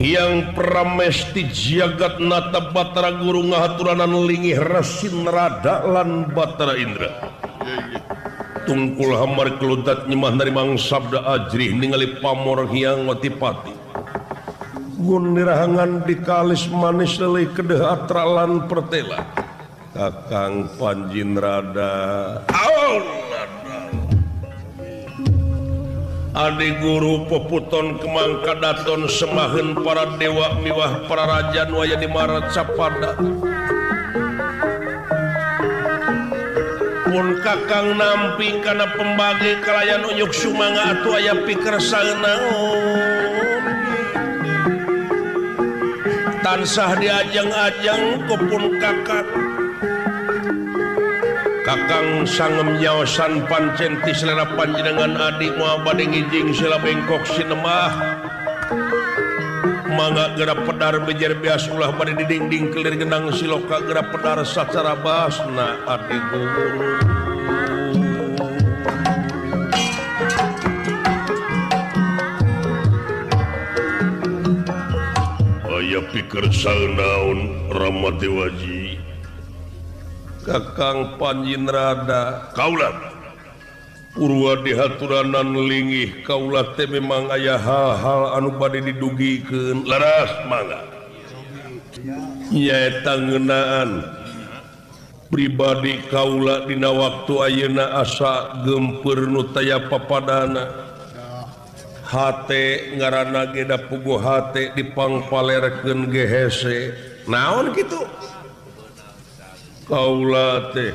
yang pramesti jagat nata Batara Guru ngahaturanan lingih Rasin Rada lan Batara Indra tungkul hamar keludat nyemah narimang sabda ajrih ningali pamor hyang watipati gun nirahangan di kalis manis lelih kedeh atralan pertela Kakang Panjin Rada Adi guru peputon kemangka daton semahen para dewa miwah para raja waya di marat sapada pun kakang nampi karena pembagi kalayan unyuk sumanga atu aya pikir saenaon tansah diajang-ajang kupun kakak Kakang sangem nyaosan pancen ti selera panjenengan adik moal bade ngijing sila bengkok sinemah mangga gerak pedar bejer bias ulah bade didingding kelir genang siloka gerak pedar sacara basna adik guru aya pikir saenaon Ramati Waji Kakang Panjin Rada kaulah Purwa dihaturanan lingih kaulah teh memang aya hal-hal anu bade didugikeun laras mangga nyaeta ngeunaan pribadi kaulah dina waktu ayeuna asa gempeur nu taya papadana hate ngaranna ge da puguh hate dipangpalerkeun ge hese naon kitu kaula teh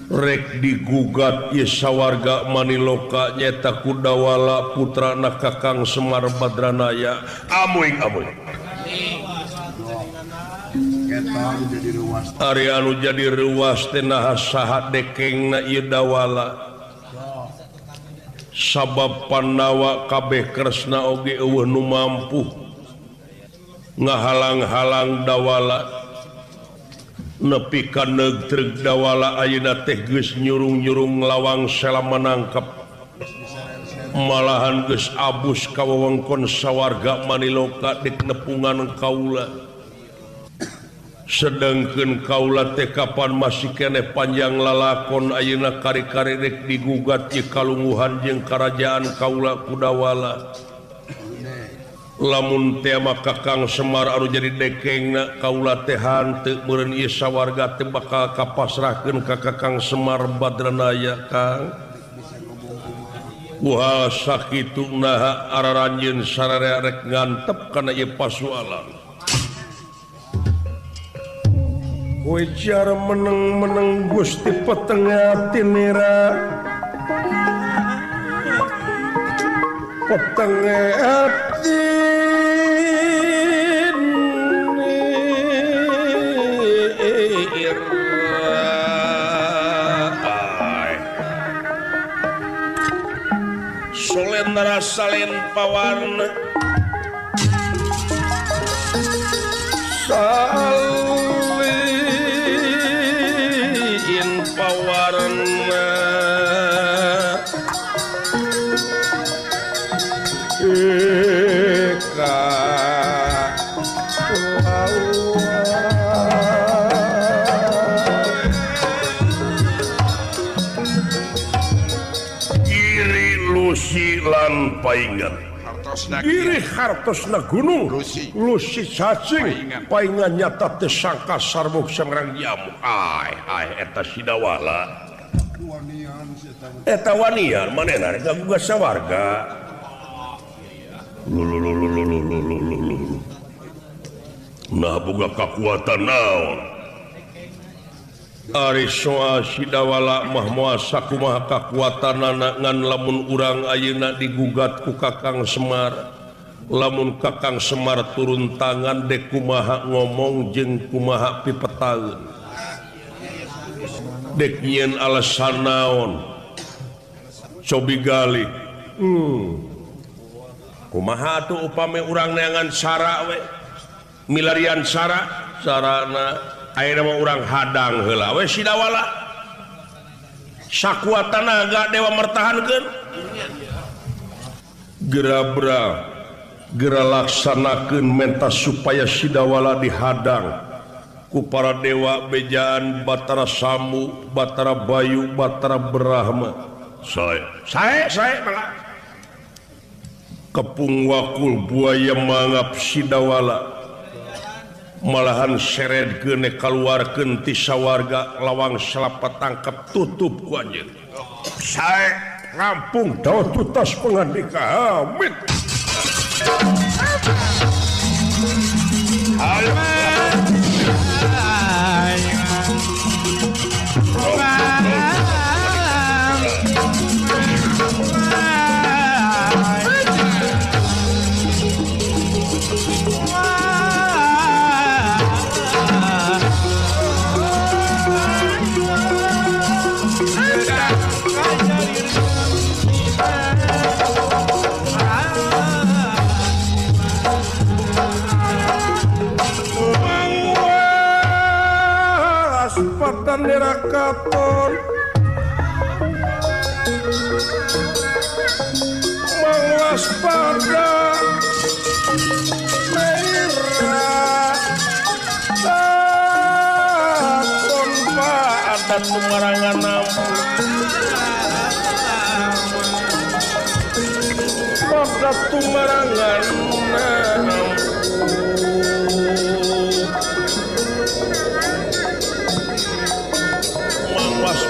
rek digugat ieu sawarga Maniloka nyata Kudawala putrana Kakang Semar Badranaya amuing ari anu jadi ruas teh naha saha dekengna ieu Dawala sabab Pandawa kabeh kresna oge eueuh nu mampu ngahalang-halang Dawala nepi ka negtreg Dawala ayeuna teh geus nyurung-nyurung lawang sela menangkap malahan geus abus ka wewengkon sawarga Maniloka dik nepungan kaula sedengkeun kaula teh kapan masih keneh panjang lalakon ayeuna kari-kari rek digugat ieu kalungguhan jeung karajaan kaula Kudawala lamun teh mah Kakang Semar anu jadi dekengna kaula teh hanteu meureun ieu sawarga teh bakal kapasrahkeun ka Kakang Semar Badranaya Kang wah sakitu naha araranjeun sararea rek ngantep kana ieu pasualan ujar meneng-meneng Gusti petengah tinira petengah hati solen rasalen pawarna salin pawarna lan paingan iri hartosna gunung lusi cacing paingan nyata teh sangka sarbuk sangrang jamu eta si Dawala eta wanian manehna rek ganggu sawarga nah boga kakuatan naon ari soal si Dawala mah moal sakumaha kakuatanana ngan lamun urang ayeuna digugat ku Kakang Semar lamun Kakang Semar turun tangan dek kumaha ngomong jeung kumaha pipetaeun dek nyieun alasan naon cobi gali kumaha tuh upami urang neangan sara we milarian sarana ayeuna mah urang hadang heula we si Dawala sakuat tenaga dewa mertahankeun gerabra gera laksanakeun mentas supaya Sidawala dihadang ku para dewa bejaan Batara Sambu, Batara Bayu, Batara Brahma. Saya malah kepung wakul buaya mangap Sidawala malahan seredkeun kaluarkeun ti sawarga lawang salapat tangkap tutup ku anjeun. Sae rampung daud tutas pangandika amit. Nerakaton mangwas pada merah takon pada tumarangan pada tumarangan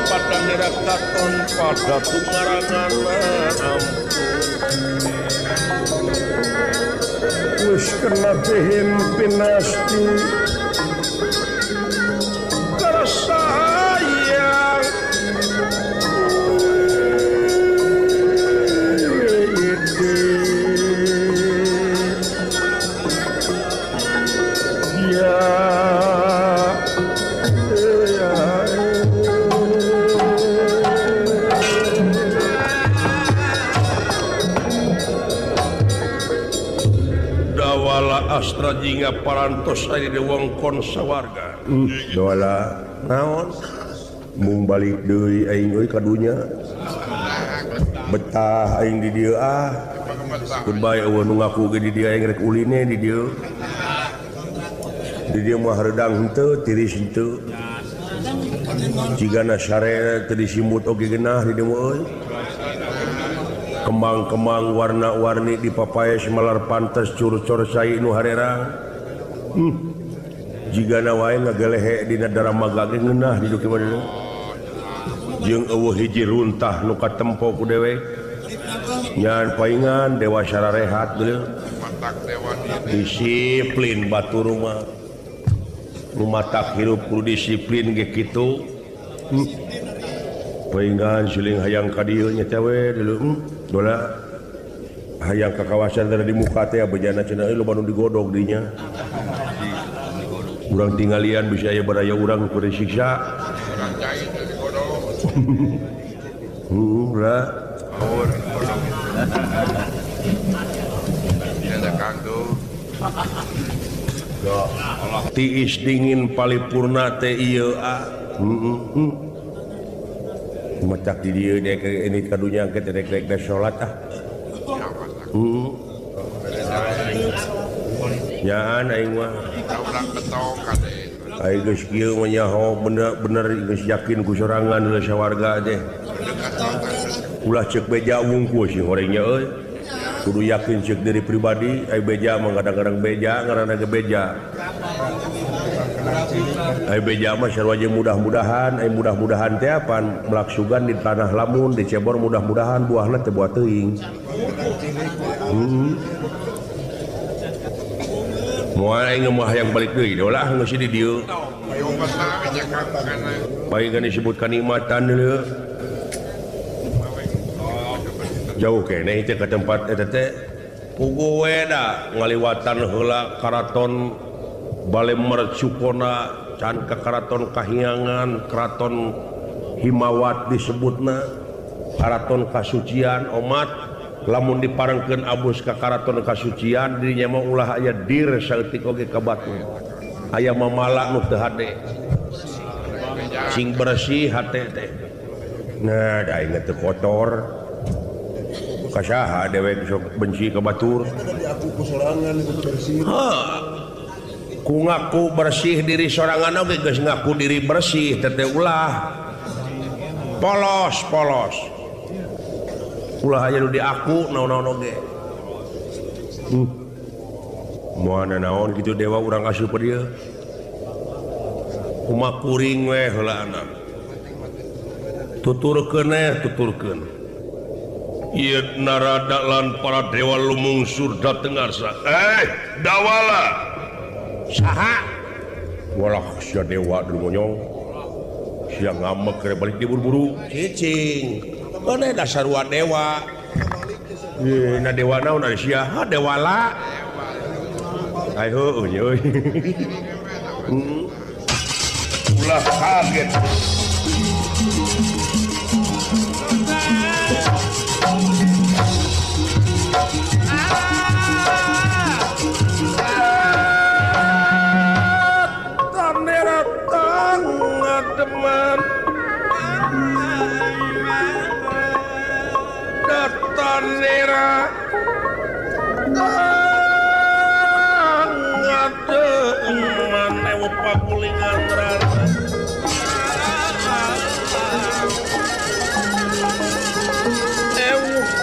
pada nerakaton pada tumarangan wis kena dehin pinasti tersayang Astra jingga parantos ari di wongkon sawarga. Doala naon? Mung balik deui aing euy ka dunya. Betah aing di dieu ah. Goodbye eueuh nu ngaku ge di dieu aing rek uline di dieu. Di dieu mah hareudang henteu, tiris henteu. Jigana sare teu disimut oge geunah di dieu euy. Kembang-kembang warna-warni di papaya semalar pantes cur-cur sai nu harerang. Jigana wae ngagalehe dina daramaga ge ngeunah di dieu kieu. Jeung eueuh hiji runtah nu katempo ku dewe. Nyan paingan dewa sararehat geuleuh. Disiplin batur mah. Nu matak hirup kudu disiplin ge kitu. Paingan siling hayang ka dieu nya teh we dulu. Dola hayang ka kawasan teh di muka teh bejana cenah loba nu digodog dinya. Urang tinggalian bisa aya baraya urang ku disiksa. Urang jahit digodog. Lah. Awur digodog. Dina kanggo. Tiis dingin paripurna teh ieu ah. Macak di dieu dek ini kadunya ke rek da salat ah. Nyaan aing mah. Urang betong kade. Aing geus kieu mah nyaho bener geus yakin ku sorangan heula sawarga teh. Ulah ceuk beja wungkul sih horengnya euy. Kudu yakin ceuk diri pribadi, ai beja mah kadang-kadang beja ngaranna ge beja. Ai beja mah sarua jeung mudah-mudahan, ai mudah-mudahan teh apan melaksugan di tanah lamun dicebor mudah-mudahan buahna teh buah teuing. Moal aing mah hayang balik deui ulah geus di dieu. Bae kan disebut kanikmatan deuleu. Jauh keneh teh ka tempat eta teh. Puguh we da ngaliwatan heula karaton Bale Mercukona can ka karaton Kahyangan, keraton Himawat disebutna karaton kasucian omat lamun diparengkeun abus ka karaton kasucian dirinya mah ulah aya dir saeutik oge ka batu. Aya mamala nu teu hade. Sing bersih hate teh. Nah, da aing teu kotor. kasaha dewek sok benci ke batur ku ngaku bersih diri sorangan oge geus ngaku diri bersih teh ulah polos ulah aya nu diaku naon-naon oge moal naon kitu dewa urang asup dia kumaha kuring we heula anak tuturkeun ieu narada lan para dewa lumungsur dateng arsa dawala saha walah sia dewa monyong sia ngamek keur balik diburu-buru cicing mana dasar wa dewa na dewa naon ari sia ha dewala ai heuh euy ulah kaget Datanera mane pakulingan rasa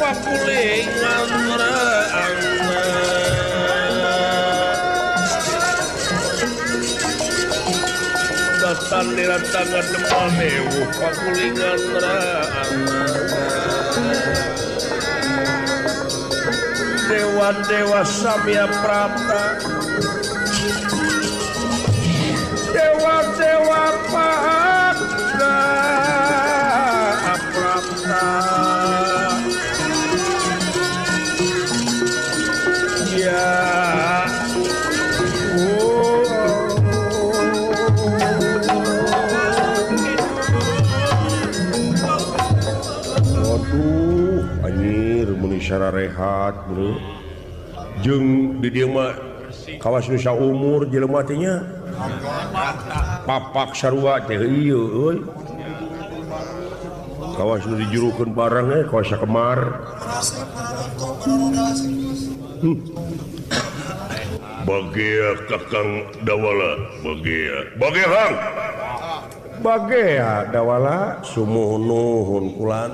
pakulingan datanera tangan mane pakulingan dewa Samya Prapta dewa Pahagda Prapta ya waduh anjir muni syara rehat bro jeung di dieu mah kawas nu saumur jelema teh nya papak sarua teh ieu euy kawas nu dijurukeun barang kawas sakemar bagea kakang dawala bagea dawala sumuh nuhun kulan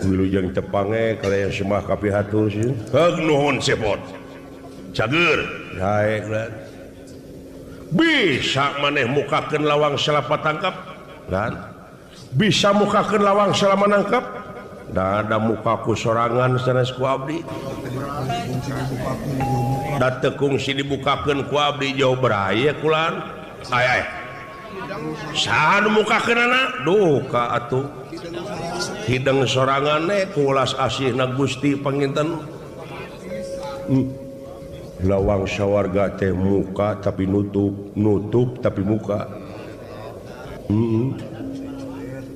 wilujeng tepange kalian semah kapihatur sih nuhun sepot cager hae bisa maneh mukakeun lawang salapat tangkap kan bisa mukakeun lawang selama nangkap da ada mukaku sorangan sanes ku abdi da teu kungsi dibukakeun ku abdi jauh beraya kulan aya saha nu mukakeunana duka atuh hidang sorangan kulas asihna Gusti panginten lawang sawarga teh muka tapi nutup tapi muka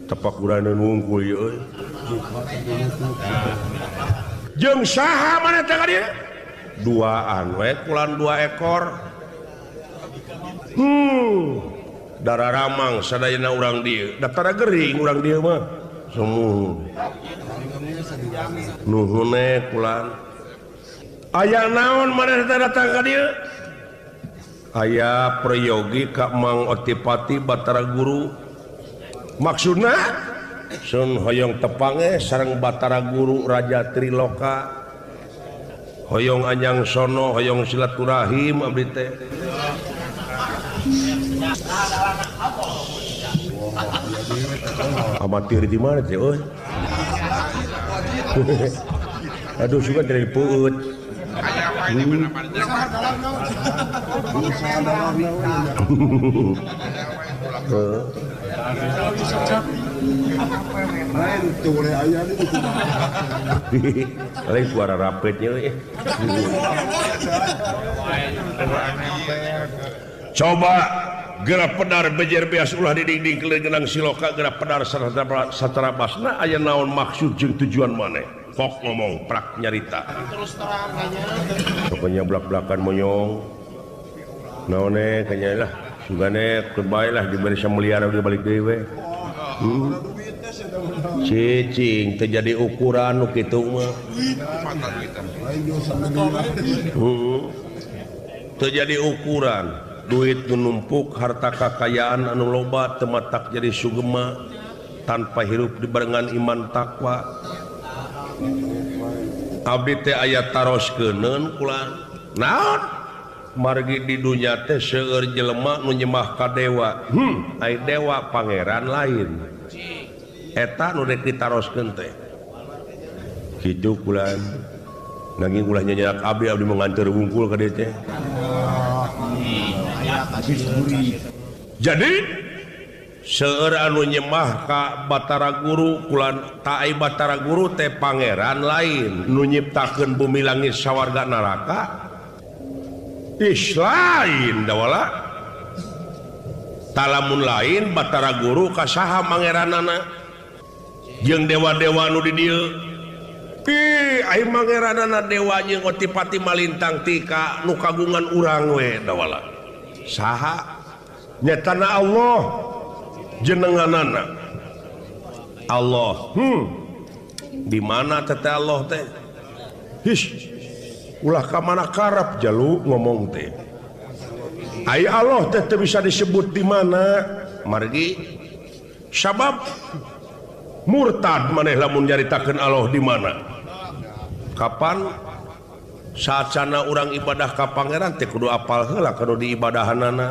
tepak urang wungkul ieu jeung saha maneh teh ka dieu duaan we kulan 2 ekor dararamang sadayana urang dieu daftar gering urang dieu mah sumuh nuhun kulan aya naon maneh datang ka dieu aya prayogi ka Mang Otipati Batara Guru maksudna sun hoyong tepange sareng Batara Guru Raja Triloka hoyong anyang sono hoyong silaturahim abdi teh amatir di mana teh euy aduh suka dari peut lain suara rapetnya coba gerak pedar bejer beas ulah di dinding kelengenang siloka gerak pedar satara basna aya naon maksud jeung tujuan maneh sok ngomong prak nyarita terus terang pokoknya belak-belakan monyong naone kanya lah sugane kebae lah diberi samuliara di balik deui we cicing terjadi ukuran gitu mah terjadi ukuran duit menumpuk harta kekayaan anu loba tematak jadi sugema tanpa hirup dibarengan iman takwa abdi teh aya taroskeun kula naon margi di dunya teh seueur jelema nu nyembah ka dewa ai dewa pangeran lain eta nu rek ditaroskeun teh kitu kula nanging ulah nyanyak abdi mengantar wungkul ka dieu teh jadi seueur anu nyembah ka Batara Guru kula taai Batara Guru teh pangeran lain nu nyiptakeun bumi langit sawarga neraka lain dawala talamun lain Batara Guru ka saha mangeranana jeung dewa-dewa nu di dieu ai mangeranana dewa jeung otipati malintang tika nu kagungan urang we dawala saha nyatana Allah jenenganana Allah di mana teh Allah teh ulah ka mana karap jalu ngomong teh ai Allah teh bisa disebut di mana margi sabab murtad maneh lamun nyaritakeun Allah di mana kapan saacana urang ibadah ka pangeran teh kudu apal heula kana diibadahanana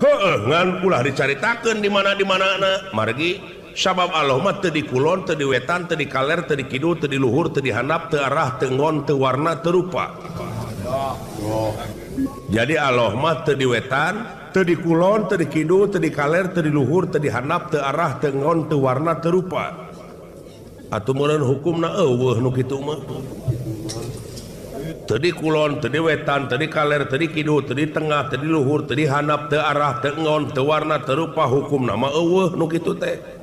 heueuh ngan ulah dicaritakeun di mana-mana margi sabab Allah mah teu di kulon teu di wetan teu di kaler teu di kidul teu di luhur teu di handap teu arah teu ngon teu warna teu rupa jadi Allah mah teu di wetan teu di kulon teu di kidul teu di kaler teu di luhur teu di handap teu arah teu ngon teu warna teu rupa atuh meureun hukumna eueuh nu kitu mah teu di kulon teu di wetan teu di kaler teu di kidul teu di tengah teu di luhur teu di handap teu arah teu ngon teu warna teu rupa hukumna mah eueuh nu kitu teh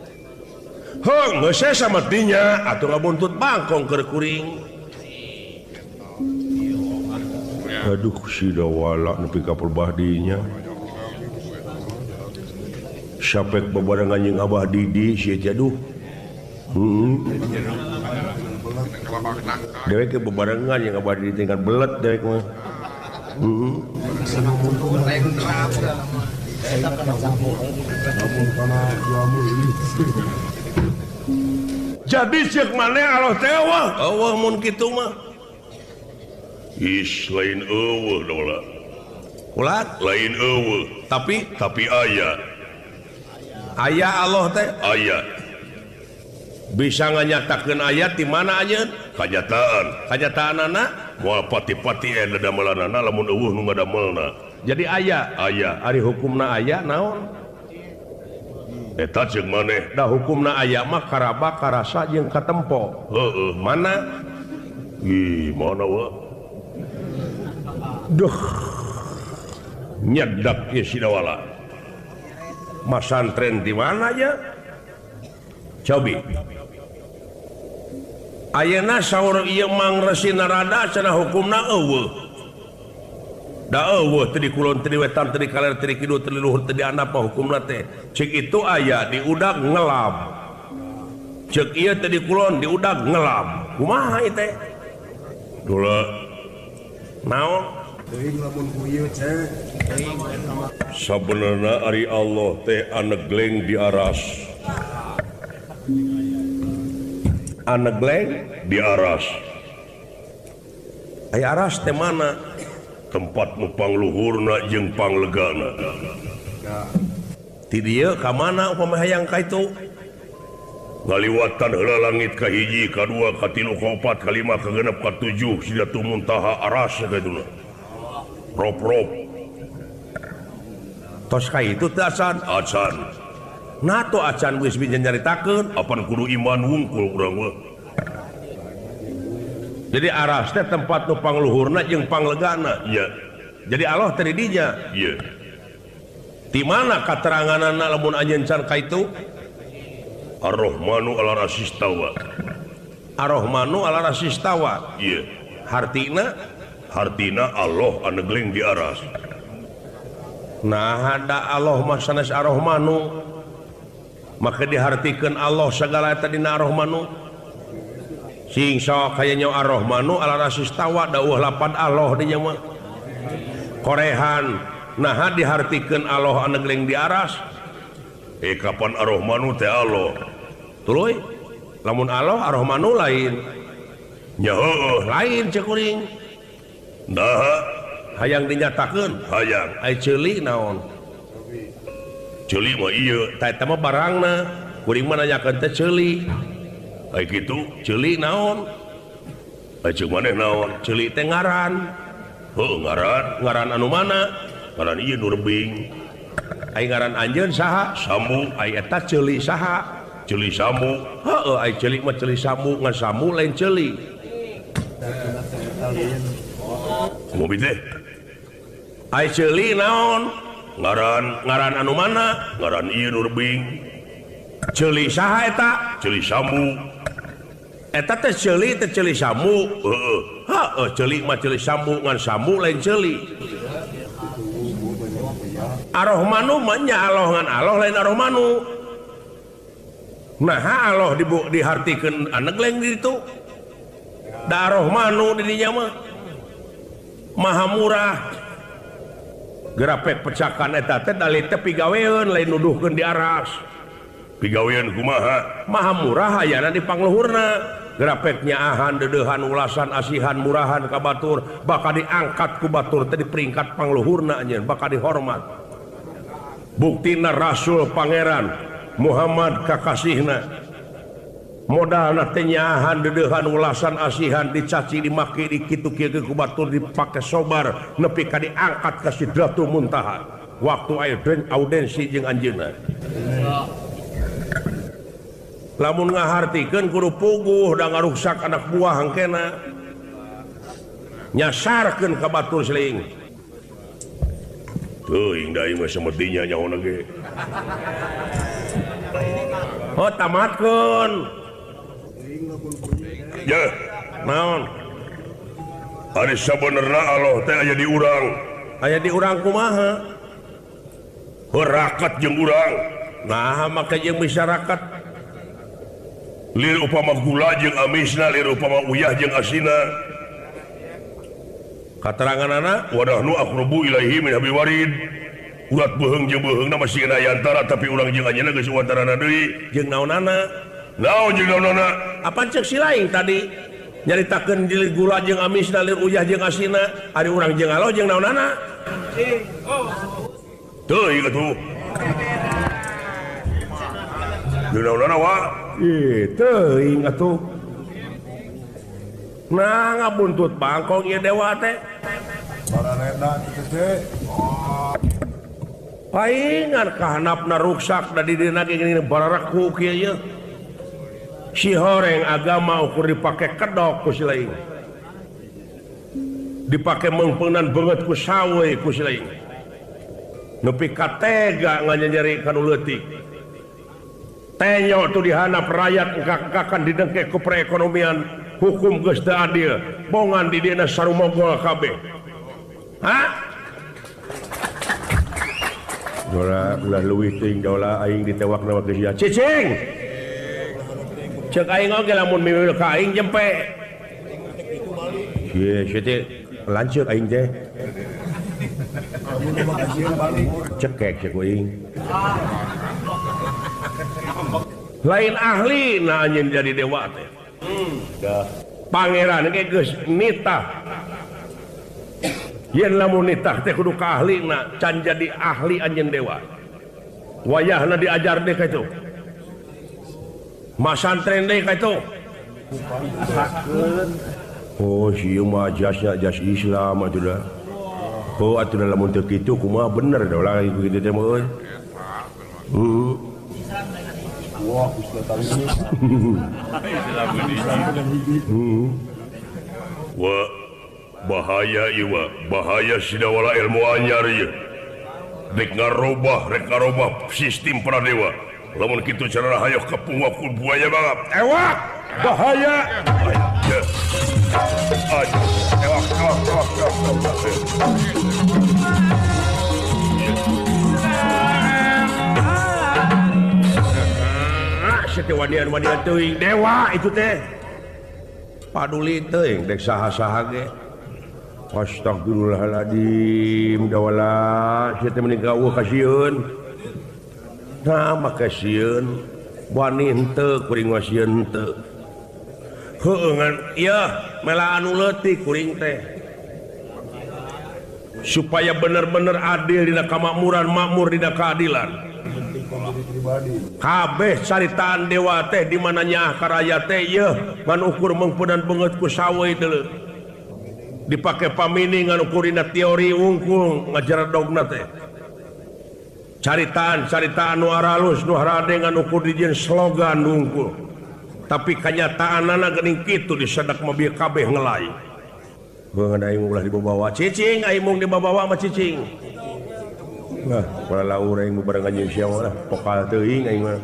hong geus sama dinya atuh ngabuntut bangkong keur kuring aduh si dawala nepi ka perbah dinya sapek bebarengan jeung Abah Didi si aduh dewek ke bebarengan jeung Abah Didi tinggal belet dewek mah jadi cek maneh Allah teh eueuh mun kitu mah lain eueuh daula ulat lain eueuh tapi aya Allah teh aya bisa nganyatakeun ayat di mana aja kajataanana moal pati-pati damelanana lamun eueuh nu ngadamelna jadi aya ari hukumna aya naon eta jeung maneh da hukumna aya mah karaba karasa jeung katempo mana mana wa duh nyedak ya si dawala masantren di mana aja cobi ayeuna saur ieu Mang Resi Narada cenah hukumna eueuh da eueuh teu di kulon teu di wetan teu di kaler teu di kidul teu di luhur teu di handap hukumna teh ceuk itu aya di udag ngelam ceuk ieu teu di kulon di udag ngelam kumaha ieu teh dula naon teuing lamun ku ieu teh sabenerna ari Allah teh anegleng di aras anegleng di aras aya aras teh mana tempat nu pangluhurna jeung panglegana ti dieu ka mana upama hayang ka itu ngaliwatan heula langit ka hiji ka dua ka tilu ka opat ka lima ka genep ka tujuh Sidratul Muntaha aras kaduna rop tos ka itu teh acan nato acan geus bisa nyaritakeun apan kudu iman wungkul urang mah jadi aras teh tempat nu pangluhurna jeung panglegana ya jadi Allah teh di dinya ya di mana kateranganana lamun anjeun can ka itu Ar-Rahmanu 'ala rasistawa Ar-Rahmanu 'ala rasistawa iya hartina Allah anegleng di aras nah ada Allah mah sanes Ar-Rahmanu maka dihartikeun Allah segala eta dina Ar-Rahmanu sing sok kayaknya Ar-Rahmanu ala rasistawa dawuh lapan Allah dinya mah korehan nah dihartikeun Allah anu geleng di aras kapan Ar-Rahmanu teh Allah tuluy lamun Allah Ar-Rahmanu lain nya heueuh lain cek kuring nah hayang dinyatakeun hayang ai ceuli naon ceuli mah ieu eta mah barangna kuring mah nanyakeun teh ceuli ai kitu ceuli naon ai ceuk maneh naon ceuli teh ngaran heuh ngaran anu mana ngaran ieu nu rebing ai ngaran anjeun saha Samu ai eta ceuli saha ceuli Samu heuh ai ceuli mah ceuli Samu ngan Samu lain ceuli mobil teh ai ceuli naon ngaran anu mana ngaran ieu nu rebing ceuli saha eta ceuli Samu eta teh ceuli Samu heuh ceuli mah ceuli Samu ngan Samu lain ceuli Ar-Rahmanu mah nya Allah ngan Allah lain Ar-Rahmanu nah Allah dihartikeun anu geleng di ditu da Ar-Rahmanu di dinya mah maha murah gerapek pecakan eta teh dalih teh pigaweun lain nuduhkeun di aras pigaweun kumaha maha murah hayana di pangluhurna gerapek nyaahan dedeuhan ulasan asihan murahan ka batur bakal diangkat ku batur teh di peringkat pangluhurna anjeun bakal dihormat buktina Rasul Pangeran Muhammad kakasihna modalna teh nyaahan dedeuhan ulasan asihan dicaci dimaki dikitu kieu ku batur dipake sobar nepi ka diangkat ka Sidratul Muntaha waktu audensi jeung anjeunna lamun ngahartikeun kudu puguh da ngaruksak anak buah hangkena nyasarkeun ka batur seling teuing da ieu mah semestinya nyaona ge tamatkeun ya naon ari sabenerna Allah teh aya di urang kumaha rakat jeung urang nah maka jeung masyarakat lir upama gula jeung amisna lir upama uyah jeung asina kateranganana wadahnu aqrabu ilaihi min hablil warid urat beuheung jeung beuheungna masih aya antara tapi urang jeung anjeunna geus wantarana deui jeung naonana naon jeung naonana apa ceuk si lain tadi nyaritakeun lir gula jeung amisna lir uyah jeung asina ari urang jeung Allah jeung naonana teuing atuh jeung naonana wa teuing atuh nah ngabuntut bangkong ieu dewa teh baraneda kitu teh paingan kahanapna ruksak da di dina gini bararakku kieu si horeng agama ukur dipake kedok ku si lain dipake meungpeungan beungeut ku sawe ku si lain nepi ka tega nganyeri kanu leutik tenyo tu dihanap rakyat engkak-engkakan didengke ku perekonomian hukum geus teu adil bongan di dina sarumogol kabeh dola ulah leuwih teuing dola aing ditewakna geus sia cicing ceuk aing oge lamun mimil ka aing jempe ieu teh lanceuk aing teh cekek ceuk aing lain ahli na anjeun jadi dewa teh pangeran ge geus nitah yen lamun nitah teh kudu ka ahlina can jadi ahli anjeun dewa wayahna diajar deh ka itu masantren deh ka itu oh sieu mah jasnya jas Islam atuh da oh atuh lamun teu kitu kumaha bener da ulah kitu teh mah euy wah wah bahaya ieu bahaya sidawala ilmu anyar ieu rek ngarobah sistem pradewa lamun kitu cara hayang kapungwa ku buaya bangap ewak bahaya ewak dewa itu teh paduli teuing dek saha-saha ge astagfirullahaladzim dawala sieu teh meni gawuh kasieun nah makasieun wani henteu kuring wasieun henteu heueuh ngan ieu mela anu leutik kuring teh supaya bener-bener adil dina kamakmuran makmur dina keadilan kabeh caritaan dewa teh di mana nya karaya teh yeuh ngan ukur mengpunan banget ku sawe teu dipake pamini ngan ukurina teori unggul ngajar dogna teh caritaan nu aralus nu harade ngan ukur dijieun slogan unggul tapi kanyataanna geuning kitu disedak mobil kabeh ngelai beungeun aing ulah dibawa cicing aing mung dibawa mah cicing nah, kalau laur yang bebarengan jeung sia mah pokal teuing aing mah.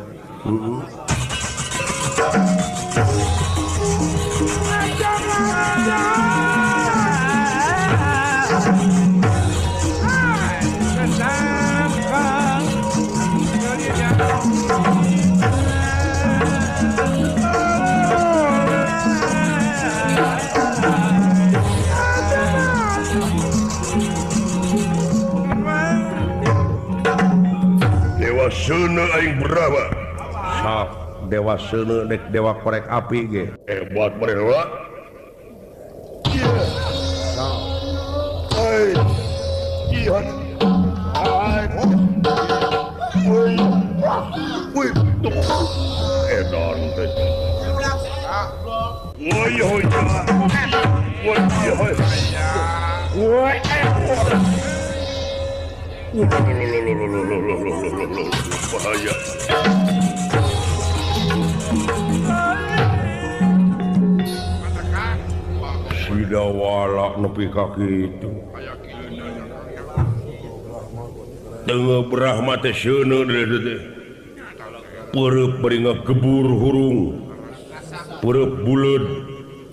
Seuna aing berapa? Sap dewa seuna dek dewa korek api ge. Buat mereka. Hai. Iya. Hai. Wih. Edan teh. Woi hoi. Woi hoi. Woi. Bahaya. Sidawala nepi ka kitu. Teu Brahma teh seuneu teh. Peureub bari ngagebur hurung. Peureub buleud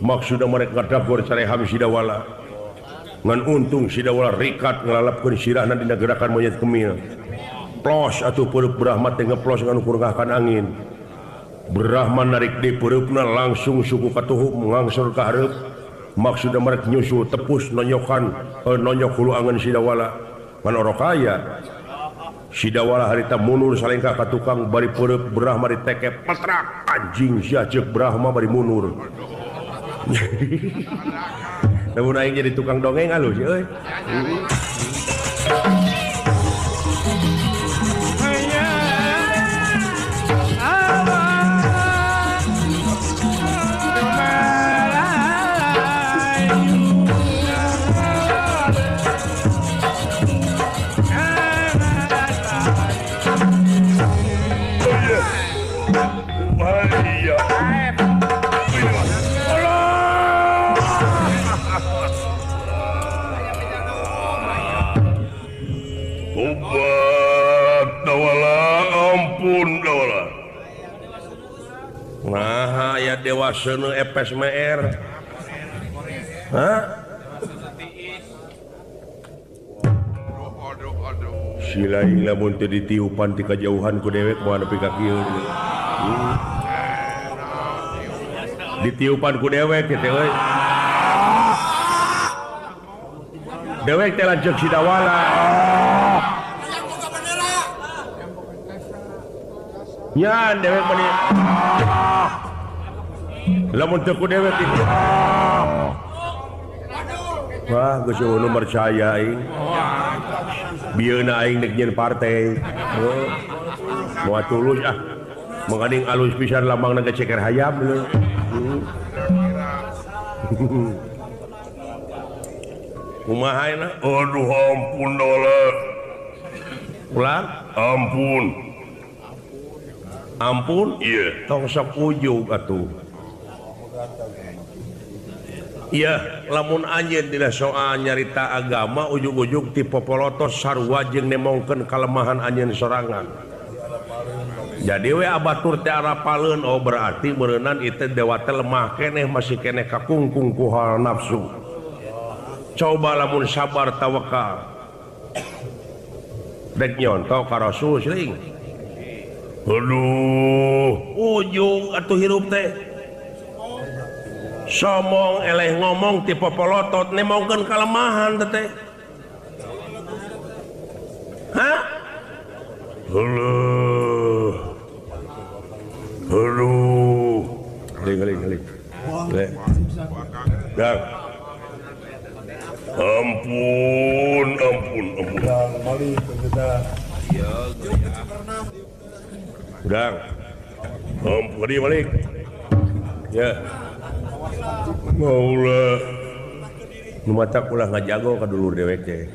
maksudna mereka ngadagor careham Sidawala. Ngan untung Sidawala rikat ngalalapkeun sirahna dina gerakan monyet kemil. Plos atuh peureub Brahma teh ngeplos ngan ukur ngahkan angin. Brahma narik di peureupna langsung suku katuhum ngangsor ka hareup. Maksudna merek nyusul tepus nonyokan nonyok hulu angan Sidawala. Ngan orokaya Sidawala harita munur salengkah ka tukang bari peureub Brahma ditekep patrak anjing sia ceuk Brahma bari munur. Namun aing jadi tukang dongeng alus euy. Nah, ya dewa seuneu epes meer. Hah? Silaing lamun teu ditiupan ti kajauhan ku dewek moal nepi ka kieu. Ditiupan ku dewek teh euy. Dewek teh lanceuk Sidawala. Ya dewek meni. Lamun teu ku dewek itu. Wah, geus nu percaya aing. Bieuna aing nek nyeun partai. Moal tulus ah. Manggading alus pisan lambangna ceker hayam. Kumaha ayeuna? Aduh ampun dola. Ulang? Ampun. Ampun? Iya. Tong sok ujug atuh. Iya, lamun anjeun dina soal nyarita agama ujug-ujug ti popolotos sarua jeung nemongkeun kalemahan anjeun sorangan. Jadi we abatur teh arapaleun oh berarti beureunan itu dewa teh lemah keneh masih keneh kakungkung ku hal nafsu. Coba lamun sabar tawakal. Dek nyontoh ka Rasul seuing. aduh ujung atuh hirup teh somong eleh ngomong tipe polotot nemongkeun kalemahan teh hah aduh kali dah ampun udah ampun dia balik ya maulah nu mata ulah ngajago ka dulur dewek teh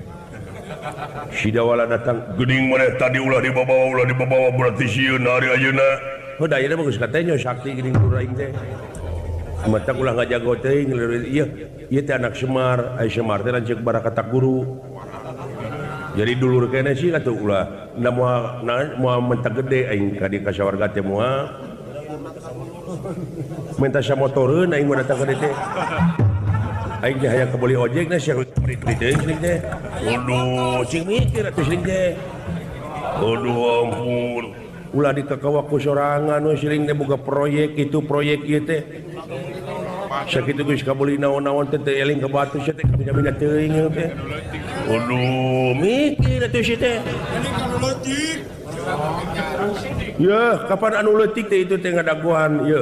sidawala datang geuning maneh tadi ulah dibawa berarti sieun hari ayeuna heuh ayeuna bagus katanya sakti geuning dulur aing teh mata ulah ngajago teh ieu teh anak Semar ai Semar teh lanceuk barakatak guru jadi dulur kene sih atuh ulah da moal mentak gede aing ka di kasawarga teh moal minta samotoreun aing mah datang ka teh aing teh hayang kabeli ojek na sia beli teh sing teh aduh cing mikir atuh sing teh aduh ampun ulah dikakawa ku sorangan we sering teh boga proyek itu proyek ieu teh sakitu geus kabeli naon-naon teh eling ka batu sia teh kabina teuing teh aduh mikir atuh sia teh ya kapan anu leutik teh itu teh ngadaguan ya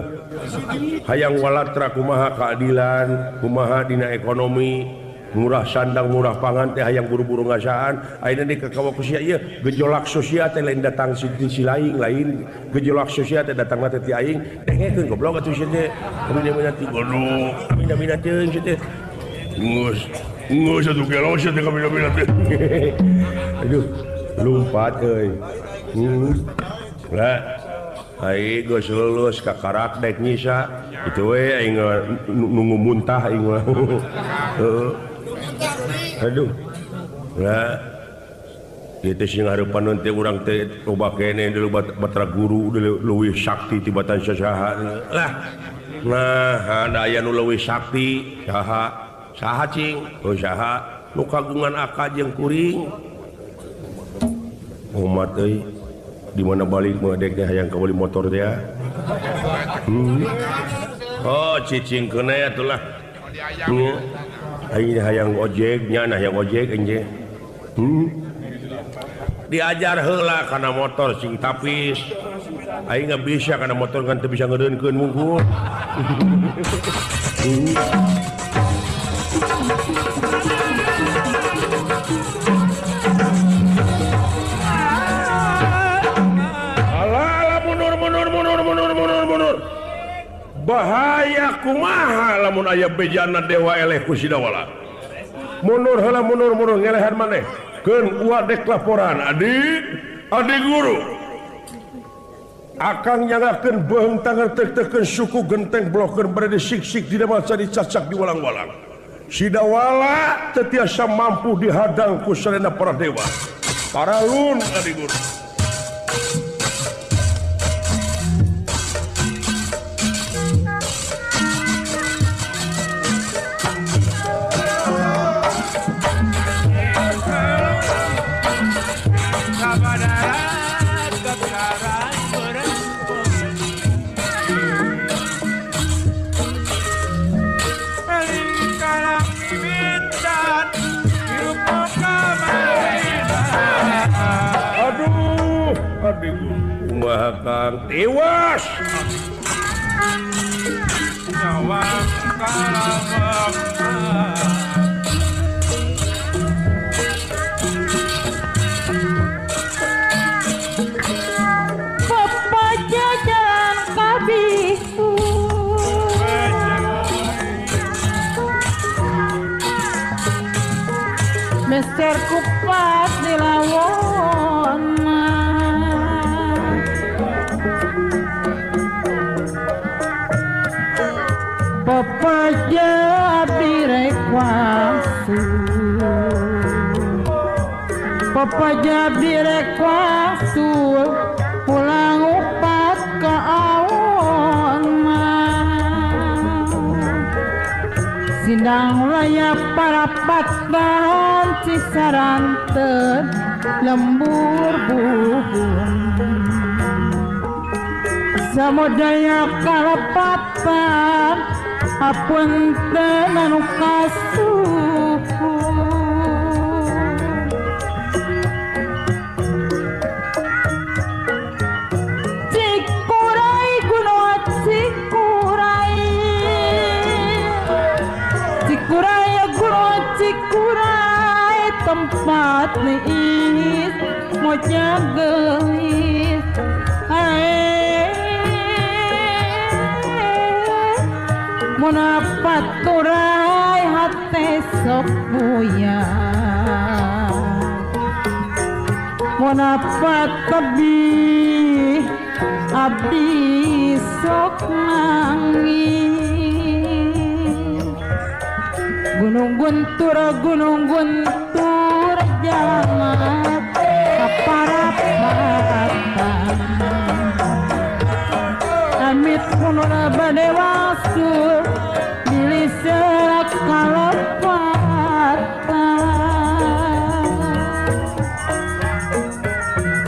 hayang walatra kumaha keadilan kumaha dina ekonomi murah sandang murah pangan teh hayang buru-buru ngasaan ayeuna di kakawa ku sia ieu gejolak sosial teh lain datang si lain gejolak sosial teh datang teh ti aing dengekeun goblok atuh sia teh mina ti aduh mina teuing sia teh geus atuh gelo sia teh mina teh aduh lumpat euy lah aing geus lulus ka karakdek nyisa itu we aing nunggu muntah aing mah heeh aduh lah ieu teh sing hareupan teh urang teh loba kene dulu batra guru leuwih sakti tibatan saha lah nah ada aya nu leuwih sakti saha cing oh saha nu kagungan akad jeung kuring umat euy di mana balik mah dek teh hayang kabeli motor teh oh cicing keuna atuh lah aing hayang ojek nya hayang ojek enje diajar heula kana motor sing tapis aing nggak bisa kana motor kan teu bisa ngeureunkeun mungkul mundur bahaya kumaha lamun aya bejana dewa eleh ku sidawala mundur heula mundur ngelehan maneh keun wadek laporan adik guru akang nyangakeun beung tangan tek-tekeun suku genteng blokeun bade sik-sik dina masa dicacak di walang-walang sidawala teu tiasa mampu dihadang ku sarena para dewa paralun adik guru kumaha kang tewas nyawa kalamang pepajajaran kabisu Mister kupat dilawon pepaja birek wasu pepaja birek wasu pulang upat ke awon sindang raya para patban cisarantet lembur buhun samudaya kalepatan apunten anu kasuhun cikurai gunung cikurai cikurai gunung cikurai tempat niis moja gelis munapat turai hati sok buya munapat tebi abdi sok nangis gunung guntur jangan kaparapatan amit pununa badewasur pilih serak kalepatan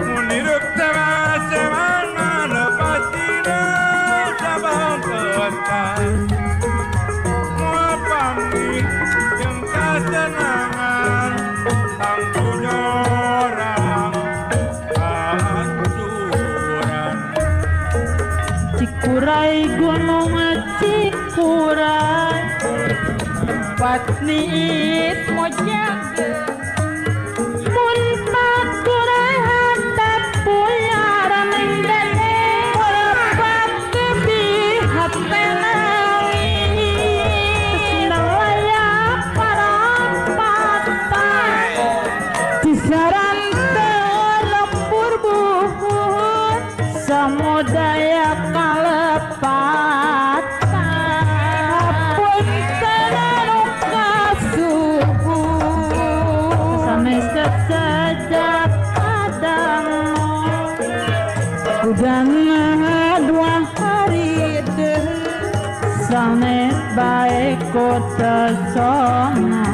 Menirup sama-sama lepasina sabang kota Muapami yang kesenangan Tanggunya orang Anjuran cikurai gunung cikurai patniit mojang mun paturai hatap puyaran dene walapat tebi hatenai nalaya parampatan cisaran terlepur buhun samudaya kalepatan apunten anu kasuhun sanes sejak kadang udah dua hari deh sanes baik kota sona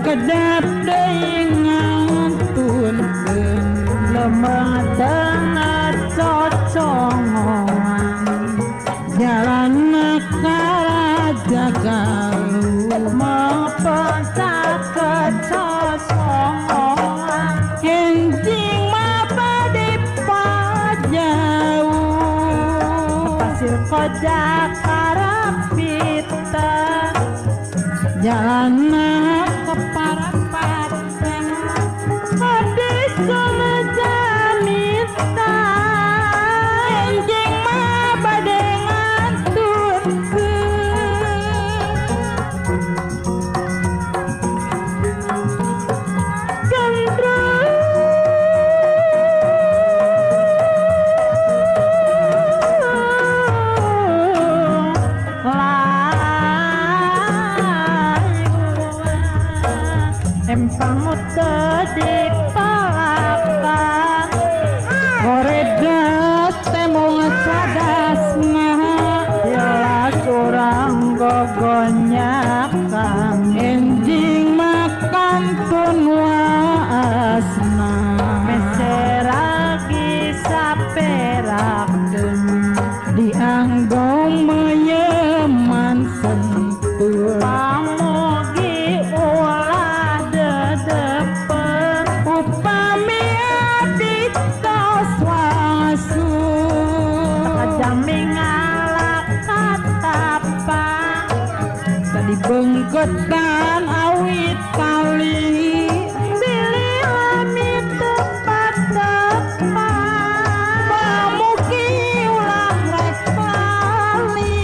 kedap deui ngantunkeun lemah tengah cocongan jalan karaja galuh mapasa kecosongan enjing mapade pajauh pasir koja karapitan jalan keparapatan ade samajamita enjing mah bade empang tadi palakang koredas temong sadasna jelas urang gogonyakan enjing makan tun waasna meseragi saperakeun dianggong meyeman sentul pamogi ulah dedepen upami abdi tos wasu kajami ngalak katapang tadi bengketan awit kali bilih amit tepat tepat pamugi ulah rek lali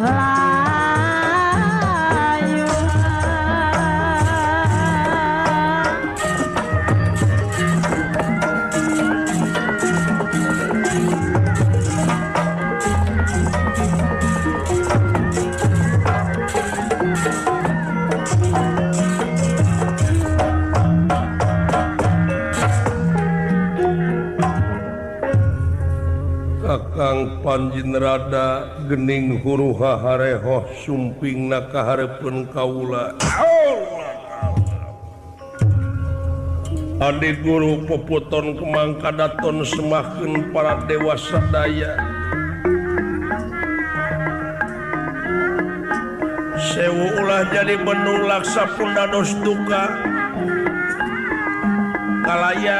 layu Kakang Panjinrada gening huruha harehoh sumpingna kaharepeun kaula. Adi guru peputon kemang kadaton semakeun para dewa sadaya. Sewu ulah jadi menulak sapundados duka. Kalayan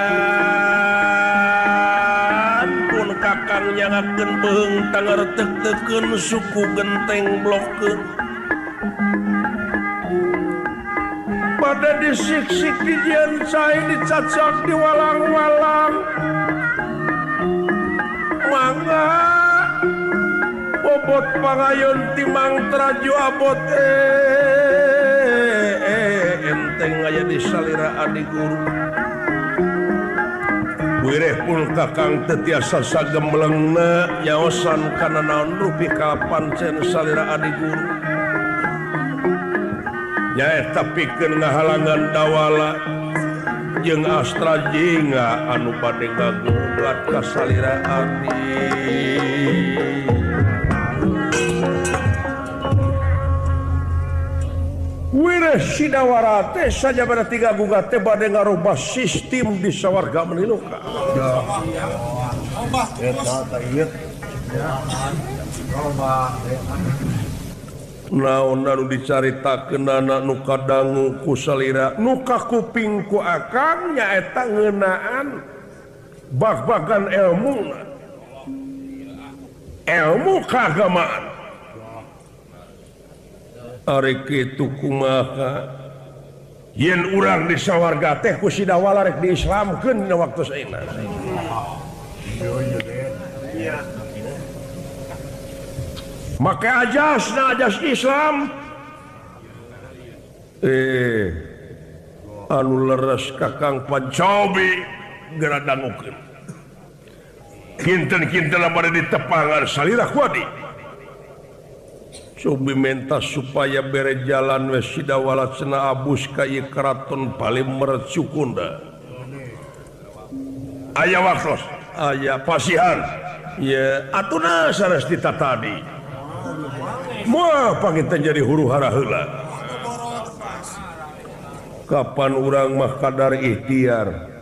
pun kakang nyangakeun beung tanger tek-teken suku genteng blokkeun. Pada disik-sik dijian cai dicacak diwalang-walang. Mangga bobot pangayon timang traju abot enteng aya di salira adi guru. Wireh pun kakang tetiasa sagemblengna nyaosan kana naon rupi kapancen salira adi guru. Nyaeta pikeun ngahalangan dawala jeung astra jingga anu bade ngagugat ka salira adi. Wireh sidawara teh saja pada tiga gugat teh bade ngarubah sistem di sawarga meniluka. Naon anu dicaritakeun anak nu kadangu ku salira nu ka kuping ku akang nyaeta ngeunaan bag-bagan ilmu keagamaan. Ari kitu kumaha yen urang di sawarga teh ku sidawala rek diislamkeun dina waktu saeuna. Make ajas Islam anu leres kakang Pancobi geura dangukeun. Kinten-kinten bade ditepangan salira kuadi. Cobi menta supaya bere jalan we sidawala cenah abus ka ieu keraton Palimer Cukunda. Aya waktos, aya pasihan. Ya, atuna sanes ditatadi. Moal panginten jadi huru-hara heula. Kapan urang mah kadar ikhtiar.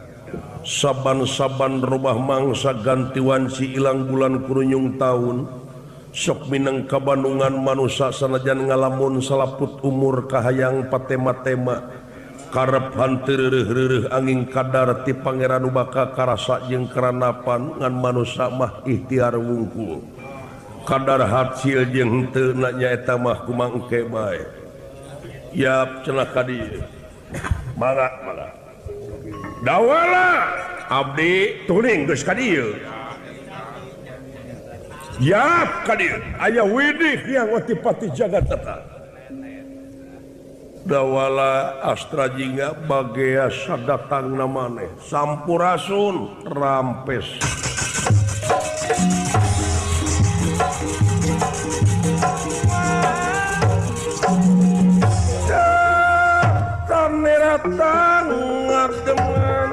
Saban-saban robah mangsa gantiwan si ilang bulan kurunyung taun. Sok mineng kabandungan manusia sanajan ngalamun salaput umur kahayang patema-tema karep hanteureureuh angin kadar ti pangeran ubaka karasa jeung keranapan ngan manusia mah ikhtiar wungkul kadar hasil jeung henteu nyaeta mah kumaha engke bae. Yap cenah ka dieu mangga dawala abdi tuning geus ka dieu. Yap kadir aya widih yang watipati jagat tata. Dawala astra jingga bagea sadatang namane sampurasun rampes. Taneratang ngademan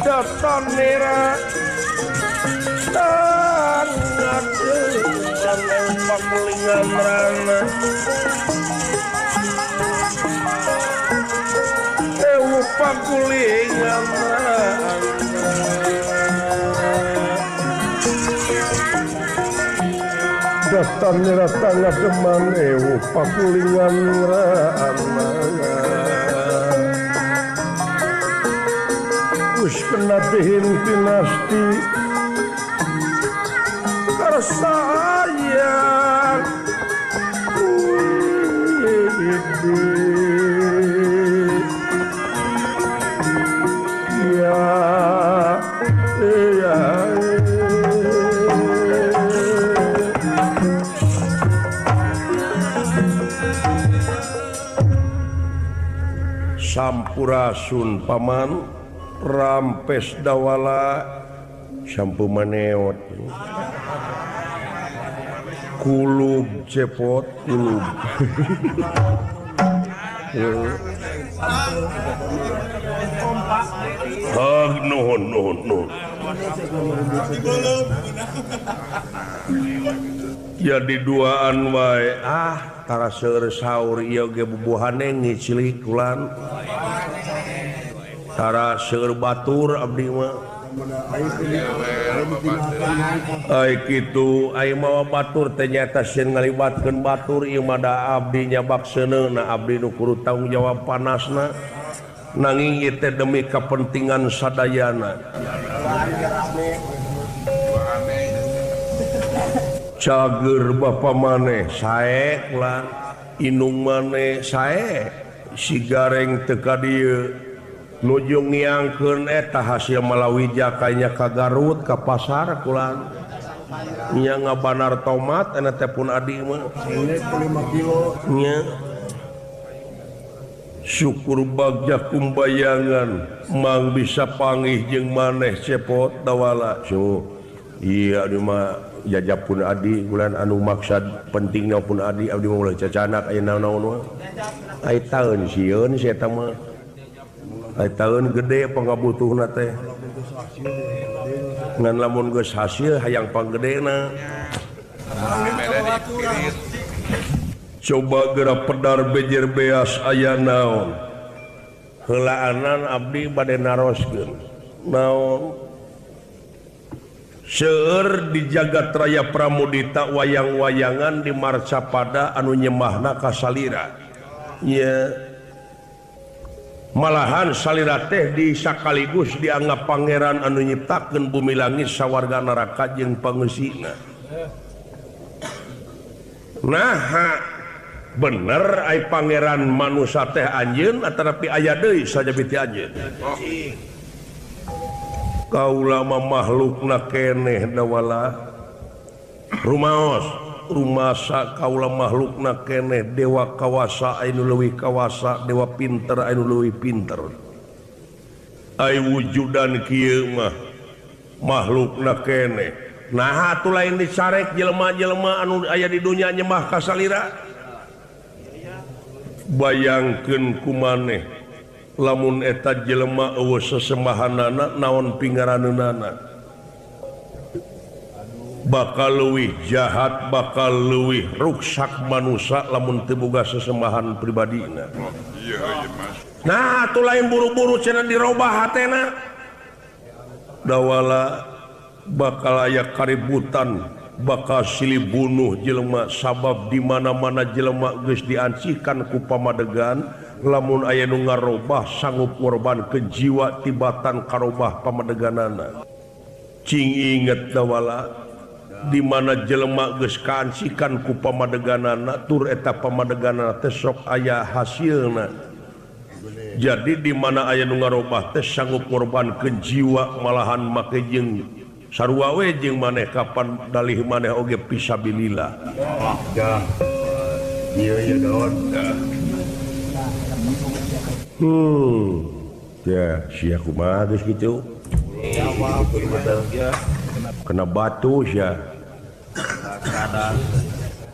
datan merah tangan yang pamulingan rana ewu pamulingan rana datan merah tangan demang ewu pamulingan rana kena dihin dinasti karsayang ya sampurasun paman rampes dawala sampu maneot kulub cepot kulub nuhun. Jadi duaan wae tara seueur saur ieu ge bubuhane ngicilik kulan tara seueur batur abdi mah ai kitu ai mawa batur teh nyata sieun ngalibatkeun batur ieu mah da abdi nyabak seuneuna abdi nu kudu tanggung jawab panasna nanging ieu teh demi kepentingan sadayana cager bapa maneh sae ulang inung maneh sae si gareng teka dieu nuju ngiangkeun eta hasil malawi jakanya ka Garut ka pasar kulan nya ngabanar tomat eta teh pun adi mah 5 kilo nya syukur bagja kumbayangan mang bisa panggih jeung maneh cepot dawala iya di mah jajab pun adi bulan anu maksud pentingnya pun adi abdi mah ulah cacanak aya naon-naon mah ai taeun sieun si eta mah ai taeun gede pangabutuhna teh ngan lamun geus hasil hayang panggedena coba geura pedar bejer beas aya naon heulaanan abdi bade naroskeun naon seueur di jagat raya Pramudita wayang-wayangan di Marcapada anu nyemahna ka salira nya malahan salira teh di sakaligus dianggap pangeran anu nyiptakeun bumi langit sawarga neraka jeung pangeusina nah bener ai pangeran manusia teh anjeun tetapi aya deui sajabiti anjeun kaulama makhlukna keneh dawala rumaos rumasa kaula makhlukna keneh dewa kawasa anu leuwih kawasa dewa pinter anu leuwih pinter ai wujudan kieu mah makhlukna keneh nah atuh lain dicarek jelema-jelema anu aya di dunya nyembah ka salira bayangkeun kumaneh lamun eta jelema eueuh sesembahanana naon pingaraneunana bakal leuwih jahat bakal leuwih ruksak manusia lamun teu boga sesembahan pribadina nah atuh lain buru-buru cenah dirobah hatena dawala bakal aya kaributan bakal silih bunuh jelema sabab di mana-mana jelema geus diancikan ku pamadegan lamun aya nu ngarobah sanggup korban ke jiwa tibatan karobah pamadeganana cing inget dawala di mana jelema geus kaancikan ku pamadeganana tur eta pamadeganana teh sok aya hasilna jadi di mana aya nu ngarobah teh sanggup korban ke jiwa malahan make jeung sarua we jeung maneh kapan dalih maneh oge fisabilillah ieu ya daun ya sia kumaha geus kitu kena batu sia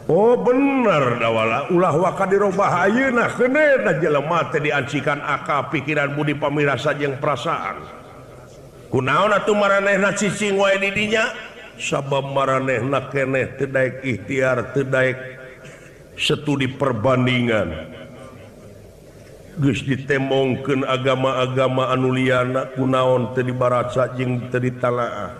oh bener dawala ulah waka dirobah ayeuna keuneuh jelema teh diancikan akal pikiran budi pamirasa jeung perasaan kunaon atuh maranehna cicing wae di dinya sabab maranehna keneh teu daek ikhtiar teu daek studi perbandingan geus ditemongkeun agama-agama anu liana kunaon teu dibaraca jeung teu ditalaah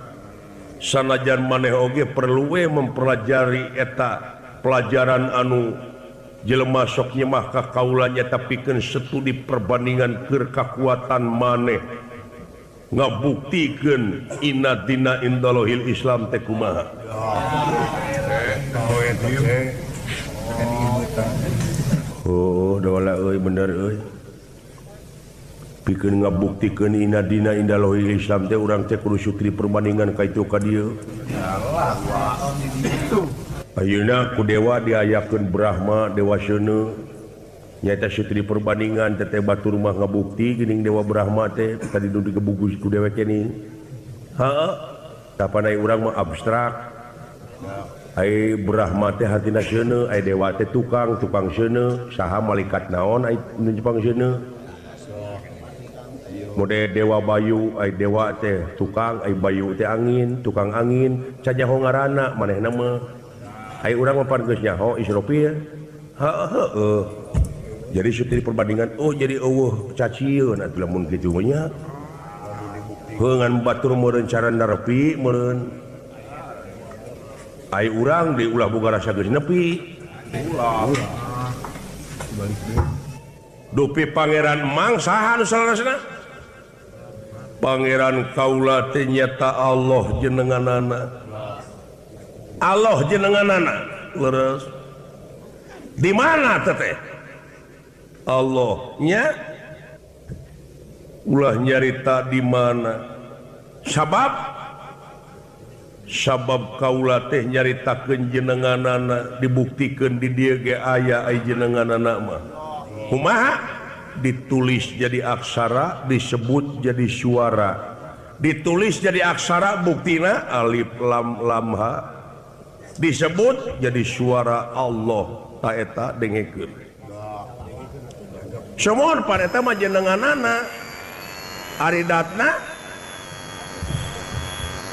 sanajan maneh oge perlu we mempelajari eta pelajaran anu jelema sok nyemah ka kaula nyata pikeun studi perbandingan keur kakuatan maneh ngabuktikeun inna dina indallahil Islam teh kumaha oh dawala euy bener euy pikeun ngabuktikeun inna dina indallahil Islam teh urang teh kudu sutri perbandingan ka itu ka dieu ayeuna ku dewa diayakeun Brahma dewa seuneu nyaeta sutri perbandingan teteh batur mah ngabukti geuning dewa Brahma teh tadi nu digebugus ku dewe kene heuh sapanai urang mah abstrak ai Brahma teh hartina seuneu ai dewa teh tukang seuneu saha malaikat naon ai nu Jepang seuneu mode dewa bayu ay dewa teh tukang ay bayu teh angin tukang angin caja ngaranna manehna mah ay urang mah pan geus nyaho Isropil heueuh jadi sudah perbandingan oh jadi eueuh cacieun atuh lamun kitu nya heungan batur meureun cara nepi meureun ay urang di ulah boga rasa geus nepi ulah dupi pangeran Mang saha anu salasna pangeran kaula teh nyata Allah jenenganana Allah jenenganana leres di mana teh Allah nya ulah nyarita di mana sabab kaula teh nyaritakeun jenenganana dibuktikan di dieu ge aya ai jenenganana mah kumaha ditulis jadi aksara disebut jadi suara ditulis jadi aksara buktina alif lam lam ha disebut jadi suara Allah ta eta dengekeun samoan pareta mah jenenganana aridatna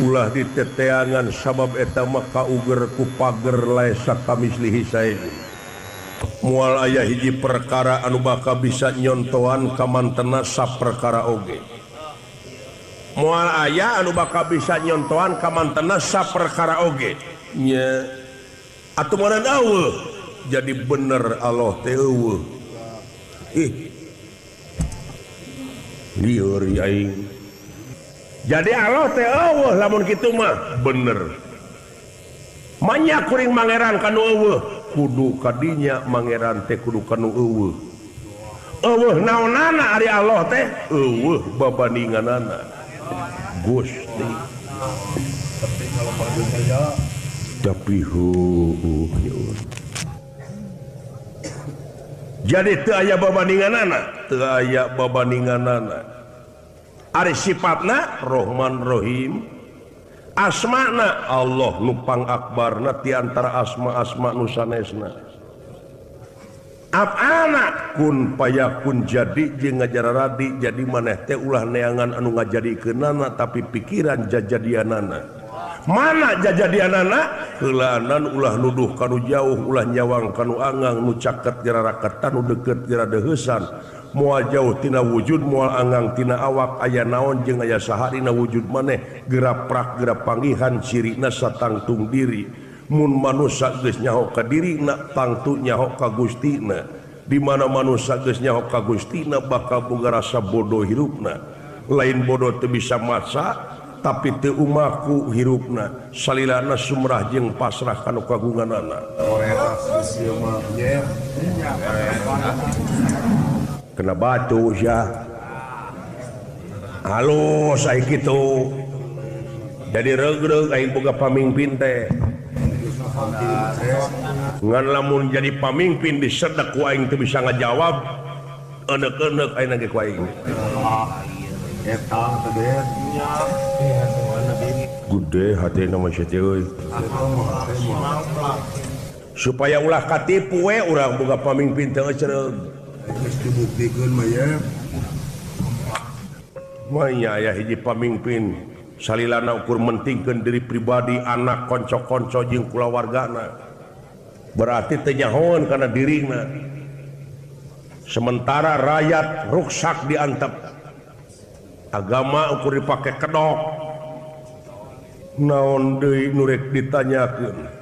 ulah diteteangan sabab eta mah kauger ku pager laesa kamislihi saeun mual aya hiji perkara anu bakal bisa nyontoan ka mantena saperkara oge mual aya anu bakal bisa nyontoan ka mantena saperkara oge nya atuh mana eueuh jadi bener Allah teh eueuh lieur aing jadi Allah teh eueuh lamun kitu mah bener manya kuring mangeran kanu eueuh kudu kadinya mangeran teh kudu kanu eueuh naonana ari Allah teh eueuh babandinganana Gusti tapi kalau panggil saya tapi jadi teu aya babandinganana teu aya babandinganana ari sifatna Rahman Rahim asmana Allah nupang akbarna ti antara asma-asma nu sanesna af'alna kun payakun jadi jeung ngajararadi jadi maneh teh ulah neangan anu ngajadikeunana tapi pikiran jajadianana mana jajadianana heulaanan ulah nuduh kanu jauh ulah nyawang kanu angang nu caket diraraketan nu deukeut diradeuheusan moal jauh tina wujud moal angang tina awak aya naon jeung aya saha dina wujud maneh gerak-prak gerak panggihan cirina satangtung diri mun manusia geus nyaho ka dirina tangtu nyaho ka Gustina di mana manusia geus nyaho ka Gustina bakal boga rasa bodoh hirupna lain bodoh teu bisa maca tapi teu umaku hirupna salilana sumrah jeung pasrah kana kagunganana kena batu ya halus ay kitu jadi reug-reug aing boga pamimpin teh ngan lamun jadi pamimpin disedek ku aing teu bisa ngajawab enek-enek aing ge ku aing eta teh gede hatena mah teh euy supaya ulah katipu we urang boga pamimpin teh cereug dibuktikan maya aya hiji pamimpin salilana ukur mentingkeun diri pribadi anak konco-konco jeung kulawargana berarti teu nyahoan kana dirina sementara rakyat ruksak diantep agama ukur dipake kedok naon deui nu rek ditanyakeun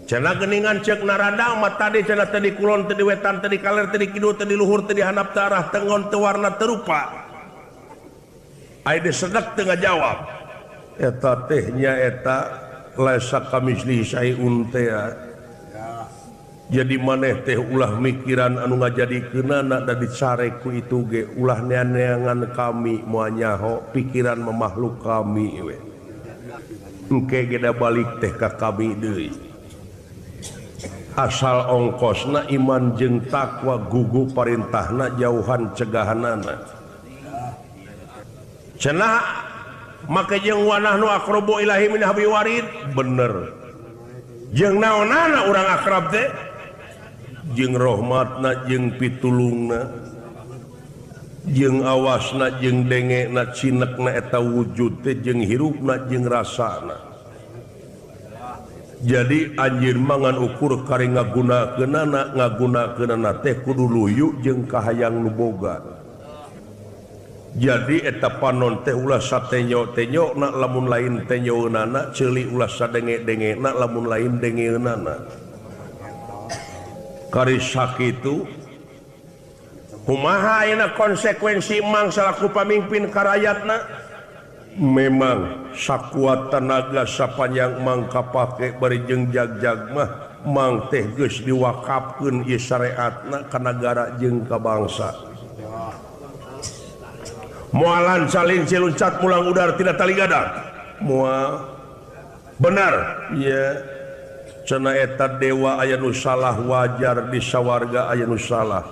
cenah geuningan ceuk narada mah tadi cenah teu di kulon teu di wetan teu di kaler teu di kidul teu di luhur teu di handap teu arah teu ngon teu warna teu rupa aya disedek teu ngajawab eta teh nya eta laisa kamislihi syai'un teh jadi maneh teh ulah mikiran anu ngajadikeunana da dicare ku itu ge ulah neangan kami moal nyaho pikiran makhluk kami we engke ge da balik teh ka kami deui asal ongkosna iman jeung takwa gugu parintahna jauhan cegahanana cenah make jeung wanah nu aqrabu ilahi min habi warid bener jeung naonana urang akrab teh jeung rahmatna jeung pitulungna jeung awasna jeung dengena cinekna eta wujud teh jeung hirupna jeung rasana. Jadi anjeun mangan ukur kari ngagunakeunana teh kudu luyu jeung kahayang nu boga. Jadi eta panon teh ulah satenyo-tenyona lamun lain tenyoeunana ceuli ulah sadenge-dengena lamun lain dengeunana. Kari sakitu kumaha ayeuna konsekuensi mang salaku pamimpin ka rakyatna? Memang sakuat tenaga sapanjang mang kapake bari jeung jag-jag mah mang teh geus diwakafkeun ieu syariatna ka nagara jeung ka bangsa. Moalan salin ciluncat mulang udar tidak tali gadang. Moal benar ya cenah eta dewa aya nu salah wajar di sawarga aya nu salah.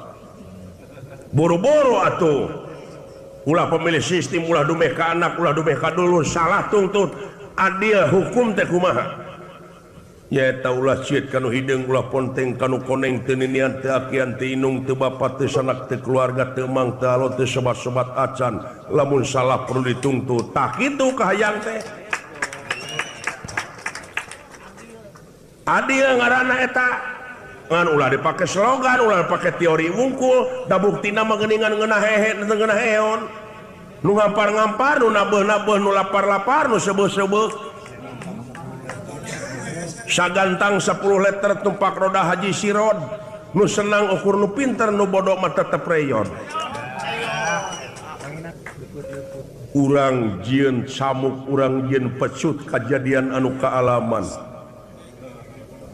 Boro-boro atuh ulah pemilih sistem ulah dumeh ka anak ulah dumeh ka dulur salah tuntut adil hukum teh kumaha ya eta ulah cieut kanu hideung ulah ponteng kanu koneng teu ninian teu akian teu inung teu bapa teu sanak teu keluarga teu mang teu alo teu sobat-sobat acan lamun salah perlu dituntut tah kitu kahayang teh adil ngaranna eta ngan ulah dipake slogan ulah dipake teori wungkul da buktina mah geuningan ngeunah hehe teu ngeunah heon nu ngampar-ngampar nu nabeuh-nabeuh nu lapar-lapar nu seubeuh-seubeuh sagantang 10 liter tumpak roda haji sirod nu senang ukur nu pinter nu bodoh mah tetep reyon urang jieun samuk urang jieun pecut kajadian anu kaalaman.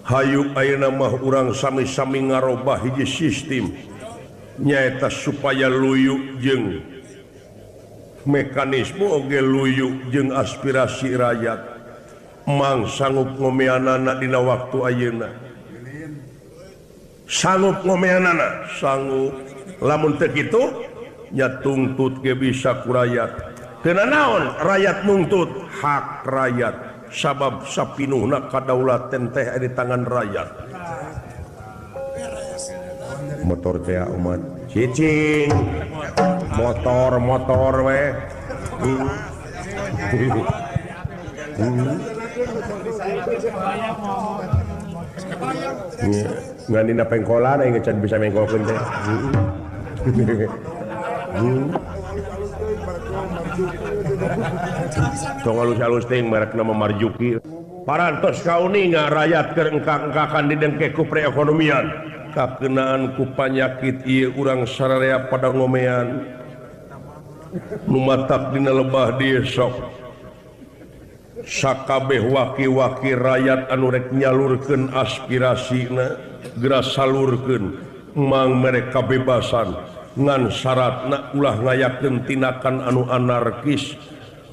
Hayuk ayeuna mah urang sami-sami ngarobah hiji sistem nyaeta supaya luyu jeung mekanisme oge luyu jeung aspirasi rakyat mang sanggup ngomeanana dina waktu ayeuna sanggup ngomeanana sanggup lamun teu kitu nya tungtut ge bisa ku rakyat keuna naon rakyat nuntut hak rakyat sabab sapinuhna kadaulatan teh di tangan rakyat. Motor teh umat cicing motor we ngan dina pengkolan aing can bisa mengkolkeun teh tong alus-alus teh merekna Marjuki parantos kauninga rakyat keur engkak-engkakan didengke ku perekonomian kakeunaan ku panyakit ieu urang sararea pada ngomean nu matak dina lebah dieu sok sakabeh waki-waki rakyat anu rek nyalurkeun aspirasina geura salurkeun mang mereka bebasan ngan syaratna ulah ngayakeun tindakan anu anarkis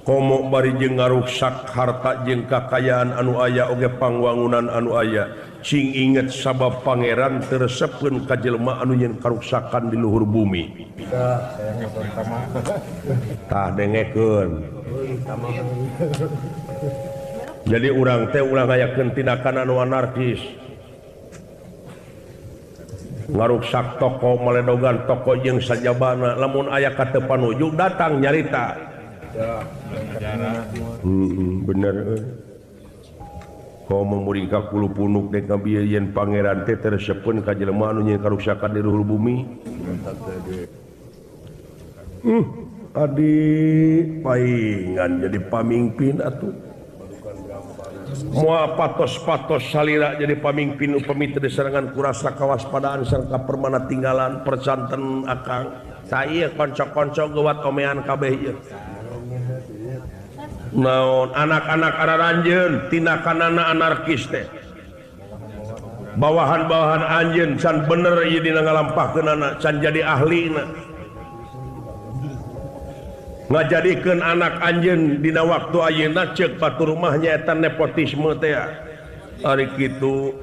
komo bari jeung ngaruksak harta jeung kakayaan anu aya oge pangwangunan anu aya sing inget sabab pangeran teresepkeun ka jelema anu nyeun karuksakan di luhur bumi tah dengekeun jadi urang teh ulah ngayakeun tindakan anu anarkis ngaruksak toko maledogan toko jeung sajabana lamun aya ka teu panuju datang nyarita bener kau memuri ka kulu punuk dek ngabiayeun pangeran teh teresepkeun ka jelema anu nyeun karuksakan di luhur bumi adi paingan jadi pamimpin atuh moal patos-patos salira jadi pamimpin upami teu diserangan ku rasa kawaspadaan sareng permana tinggalan percanten akang saya konco-konco geuwat omean kabeh ieu naon anak-anak araranjeun tinakanana anarkis teh bawahan-bawahan anjeun can bener ieu dina ngalampahkeunana can jadi ahlina ngajadikeun anak anjeun dina waktu ayeuna ceuk batur rumah nyaeta nepotisme teh ari kitu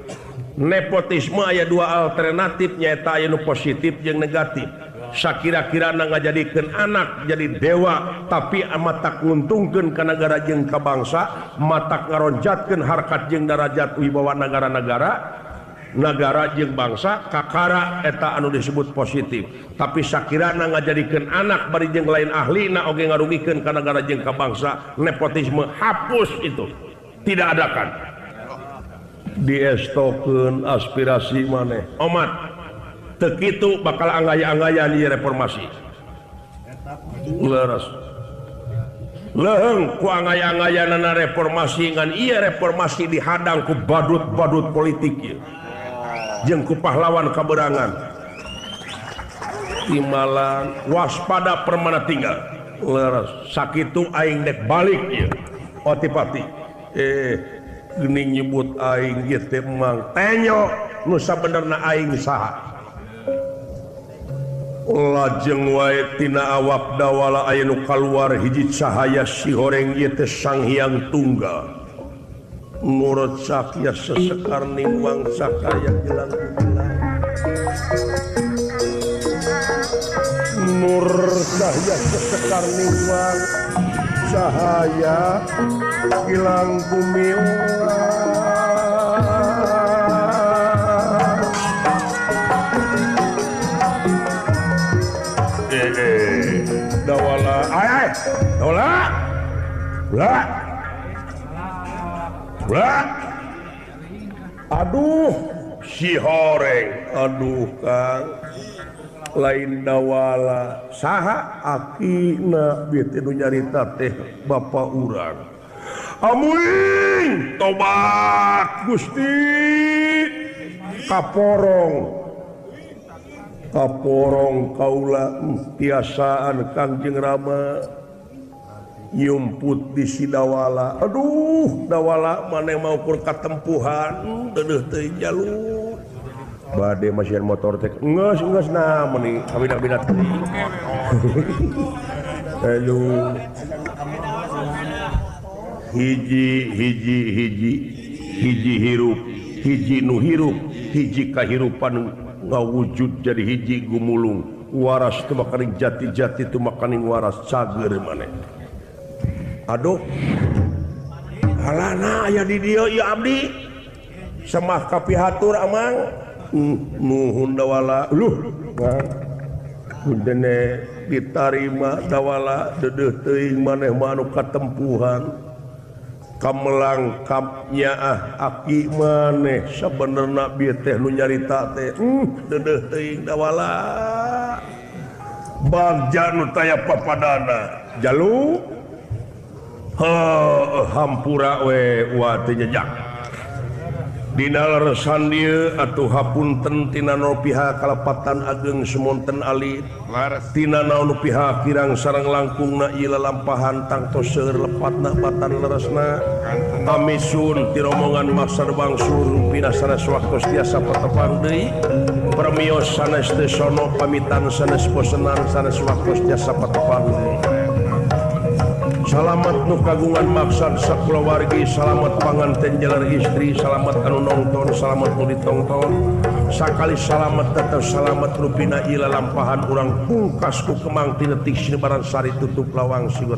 nepotisme aya dua alternatif nyaeta aya nu positif jeung negatif sakira-kirana ngajadikeun anak jadi dewa tapi matak nguntungkeun ka nagara jeung ka bangsa matak ngaronjatkeun harkat jeung darajat wibawa nagara-nagara negara jeung bangsa kakara eta anu disebut positif tapi sakirana ngajadikeun anak bari jeung lain ahlina oge ngarugikeun ka negara jeung ka bangsa nepotisme hapus itu tidak adakan diestokeun aspirasi maneh omat teu kitu bakal anggaya-anggayan ieu reformasi leres leheng ku angaya-angayanana reformasi ngan iya reformasi dihadang ku badut-badut politik ieu jeung ku pahlawan kaberangan timalan waspada permana tinggal leres sakitu aing dek balik ieu otipati geuning nyebut aing ieu teh mang tenyo nu sabenerna aing saha lajeng wae tina awak dawala aya nu kaluar hiji cahaya si horeng ieu teh Sang Hyang Tunggal nurut sakya sesekar nimbang sakaya gilang gilang nur cahaya sesekar nimbang cahaya gilang gumilang dawala ay dawala aduh si horeng aduh Kang lain dawala saha akina bieu nu nyarita teh bapa urang amuing tobat Gusti kaporong kaula tiasaan Kangjeng Rama nyumput di si dawala aduh dawala maneh mau kur katempuhan deudeuh teh jalur bade masieun motor teh geus nah meuni abina-bina teh aduh hiji hirup hiji nu hirup hiji kahirupan ngawujud jadi hiji gumulung waras teu makaning jati-jati teu makaning waras cager maneh aduh halana aya di dieu ieu abdi semah kapihatur amang nuhun dawala luh dene ditarima dawala deudeuh teuing maneh mah anu katempuhan kamelangkapnya aki maneh sabenerna bieu teh nu nyarita teh deudeuh teuing dawala bagja nu taya papadana jalu hampura we wa teu jejak dina leresan dieu atuh hapunten tina nu pihak kalepatan ageng semonten alit tina naon pihak kirang sareng langkungna ieu lalampahan tangtos seueur lepatna batan leresna amisun ti rombongan maksar bangsul pina sanes waktos tiasa patepang deui permios sanes teu sono pamitan sanes posenan sanes waktos tiasa patepang deui salamet nu kagungan maksad sakulawargi salamet panganten jalan istri salamet anu nongton salamet nu ditongton sakali salamet tetep salamet rupina ila lampahan urang pungkas ku kemang tinetik sinebaran sari tutup lawang sigot